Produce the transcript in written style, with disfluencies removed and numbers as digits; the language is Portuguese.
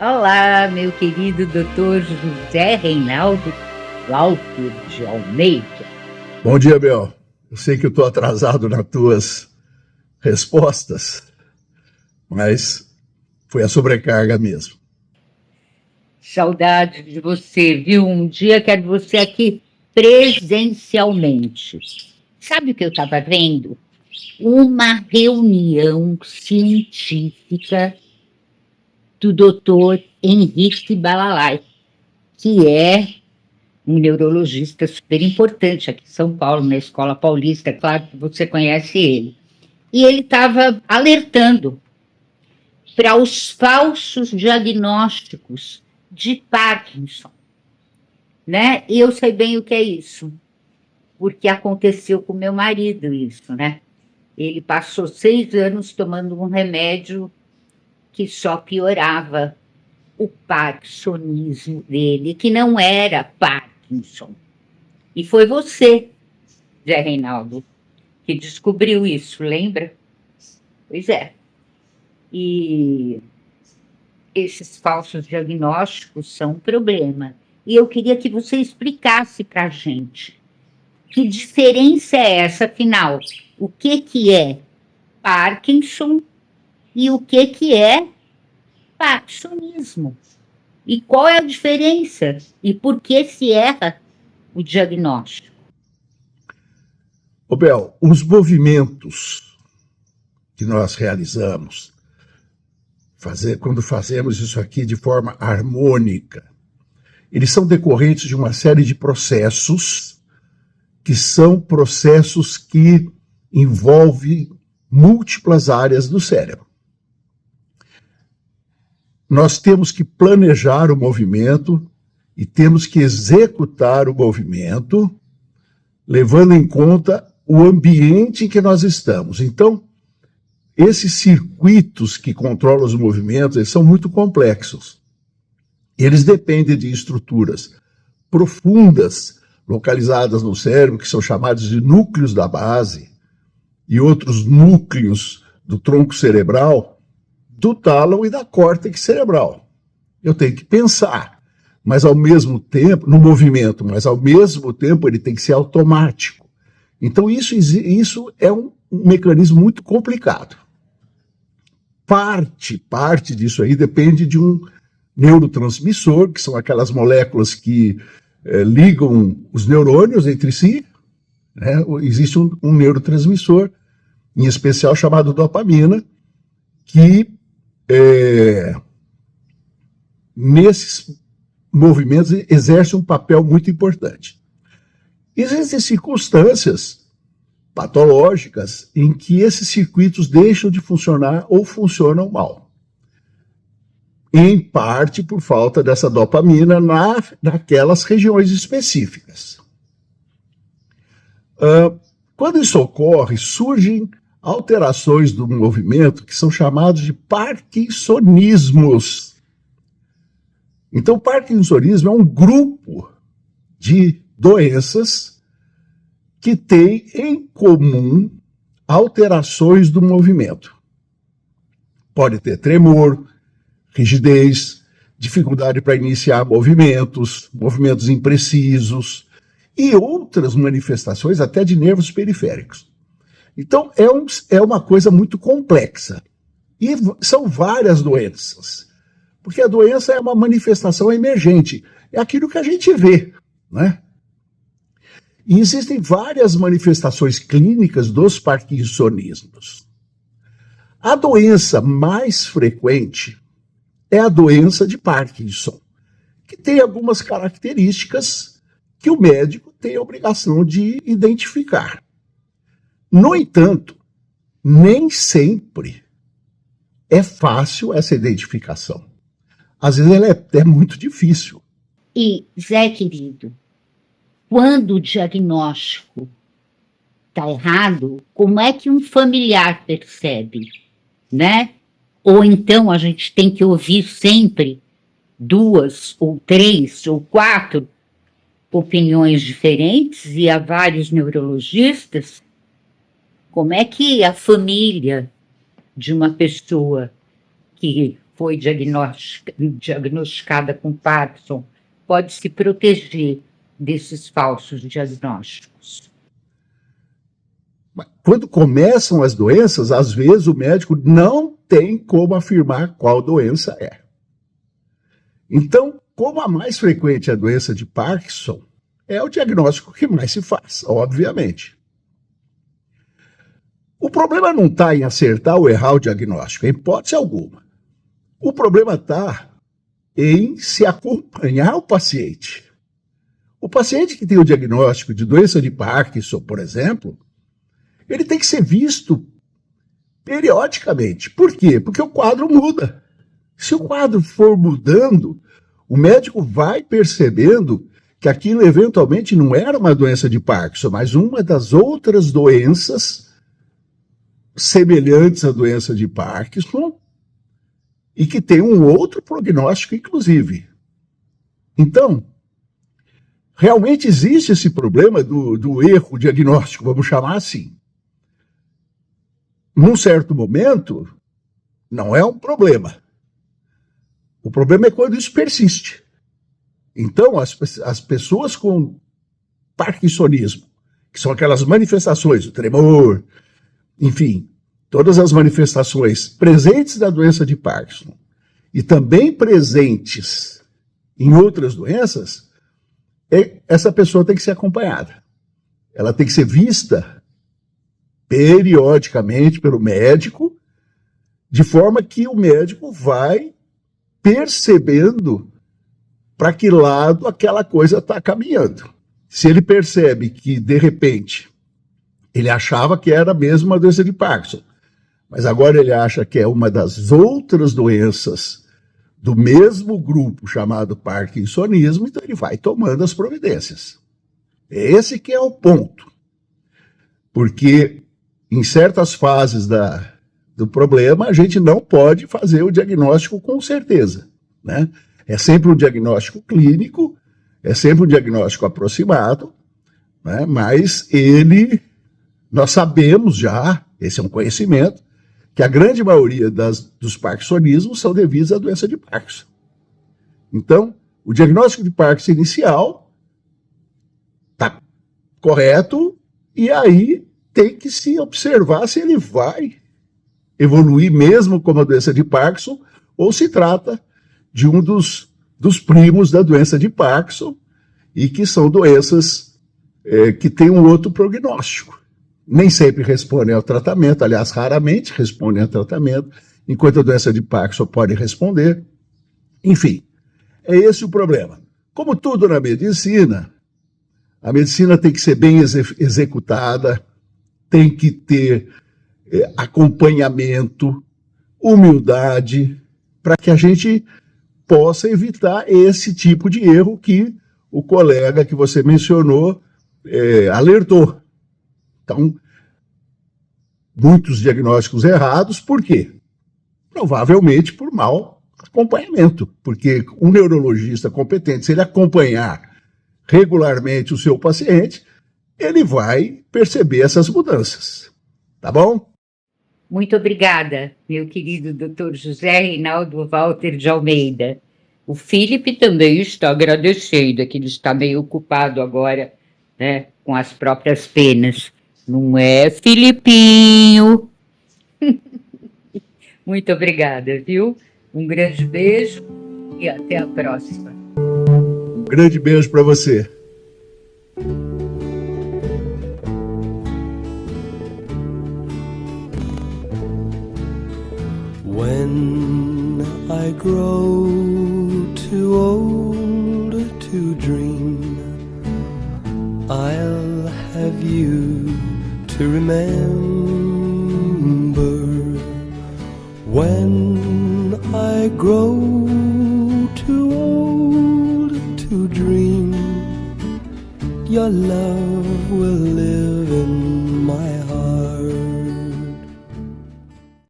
Olá, meu querido doutor José Reinaldo Walter de Almeida. Bom dia, Bel. Eu sei que eu estou atrasado nas tuas respostas, mas foi a sobrecarga mesmo. Saudade de você, viu? Um dia quero você aqui presencialmente. Sabe o que eu estava vendo? Uma reunião científica do doutor Henrique Balalai, que é um neurologista super importante aqui em São Paulo, na Escola Paulista, claro que você conhece ele. E ele estava alertando para os falsos diagnósticos de Parkinson, né? E eu sei bem o que é isso, porque aconteceu com meu marido isso, né? Ele passou 6 anos tomando um remédio que só piorava o parkinsonismo dele, que não era Parkinson. E foi você, Zé Reinaldo, que descobriu isso, lembra? Pois é. E esses falsos diagnósticos são um problema. E eu queria que você explicasse para a gente que diferença é essa, afinal, o que é Parkinson e o que é Parkinsonismo. E qual é a diferença? E por que se erra o diagnóstico? Ô, Bel, os movimentos que nós realizamos, quando fazemos isso aqui de forma harmônica, eles são decorrentes de uma série de processos que são processos que envolvem múltiplas áreas do cérebro. Nós temos que planejar o movimento e temos que executar o movimento, levando em conta o ambiente em que nós estamos. Então, esses circuitos que controlam os movimentos, eles são muito complexos. Eles dependem de estruturas profundas, localizadas no cérebro, que são chamados de núcleos da base, e outros núcleos do tronco cerebral, do tálamo e da córtex cerebral. Eu tenho que pensar, mas ao mesmo tempo, no movimento, mas ao mesmo tempo ele tem que ser automático. Então isso é um mecanismo muito complicado. Parte disso aí depende de um neurotransmissor, que são aquelas moléculas que ligam os neurônios entre si, né? Existe um neurotransmissor, em especial chamado dopamina, que nesses movimentos exerce um papel muito importante. Existem circunstâncias patológicas em que esses circuitos deixam de funcionar ou funcionam mal. Em parte por falta dessa dopamina naquelas regiões específicas. Quando isso ocorre, surgem alterações do movimento que são chamados de parkinsonismos. Então, o parkinsonismo é um grupo de doenças que tem em comum alterações do movimento. Pode ter tremor, rigidez, dificuldade para iniciar movimentos imprecisos e outras manifestações até de nervos periféricos. Então, é uma coisa muito complexa. E são várias doenças. Porque a doença é uma manifestação emergente. É aquilo que a gente vê, né? E existem várias manifestações clínicas dos parkinsonismos. A doença mais frequente é a doença de Parkinson, que tem algumas características que o médico tem a obrigação de identificar. No entanto, nem sempre é fácil essa identificação. Às vezes ela é até muito difícil. E, Zé querido, quando o diagnóstico está errado, como é que um familiar percebe, né? Ou então a gente tem que ouvir sempre 2 ou 3 ou 4 opiniões diferentes e há vários neurologistas. Como é que a família de uma pessoa que foi diagnosticada com Parkinson pode se proteger desses falsos diagnósticos? Quando começam as doenças, às vezes o médico não tem como afirmar qual doença é. Então, como a mais frequente é a doença de Parkinson, é o diagnóstico que mais se faz, obviamente. O problema não está em acertar ou errar o diagnóstico, em hipótese alguma. O problema está em se acompanhar o paciente. O paciente que tem o diagnóstico de doença de Parkinson, por exemplo, ele tem que ser visto periodicamente. Por quê? Porque o quadro muda. Se o quadro for mudando, o médico vai percebendo que aquilo eventualmente não era uma doença de Parkinson, mas uma das outras doenças semelhantes à doença de Parkinson e que tem um outro prognóstico, inclusive. Então, realmente existe esse problema do erro diagnóstico, vamos chamar assim. Num certo momento, não é um problema. O problema é quando isso persiste. Então, as pessoas com parkinsonismo, que são aquelas manifestações, o tremor, enfim, todas as manifestações presentes da doença de Parkinson e também presentes em outras doenças, essa pessoa tem que ser acompanhada. Ela tem que ser vista periodicamente pelo médico, de forma que o médico vai percebendo para que lado aquela coisa está caminhando. Se ele percebe que, de repente, ele achava que era mesmo uma doença de Parkinson, mas agora ele acha que é uma das outras doenças do mesmo grupo chamado parkinsonismo, então ele vai tomando as providências. Esse que é o ponto. Porque em certas fases do problema, a gente não pode fazer o diagnóstico com certeza, né? É sempre um diagnóstico clínico, é sempre um diagnóstico aproximado, né? Mas nós sabemos já, esse é um conhecimento, que a grande maioria dos parkinsonismos são devidos à doença de Parkinson. Então, o diagnóstico de Parkinson inicial está correto, e aí tem que se observar se ele vai evoluir mesmo como a doença de Parkinson, ou se trata de um dos primos da doença de Parkinson, e que são doenças que têm um outro prognóstico. Nem sempre respondem ao tratamento, aliás, raramente respondem ao tratamento, enquanto a doença de Parkinson pode responder. Enfim, é esse o problema. Como tudo na medicina, a medicina tem que ser bem executada, tem que ter acompanhamento, humildade, para que a gente possa evitar esse tipo de erro que o colega que você mencionou alertou. Então, muitos diagnósticos errados, por quê? Provavelmente por mau acompanhamento, porque um neurologista competente, se ele acompanhar regularmente o seu paciente, ele vai perceber essas mudanças. Tá bom? Muito obrigada, meu querido Dr. José Reinaldo Walter de Almeida. O Felipe também está agradecendo, que ele está meio ocupado agora, né, com as próprias penas. Não é, Filipinho? Muito obrigada, viu? Um grande beijo e até a próxima. Um grande beijo para você. When I grow too old to dream, I'll have you to remember. When I grow too old to dream, your love will live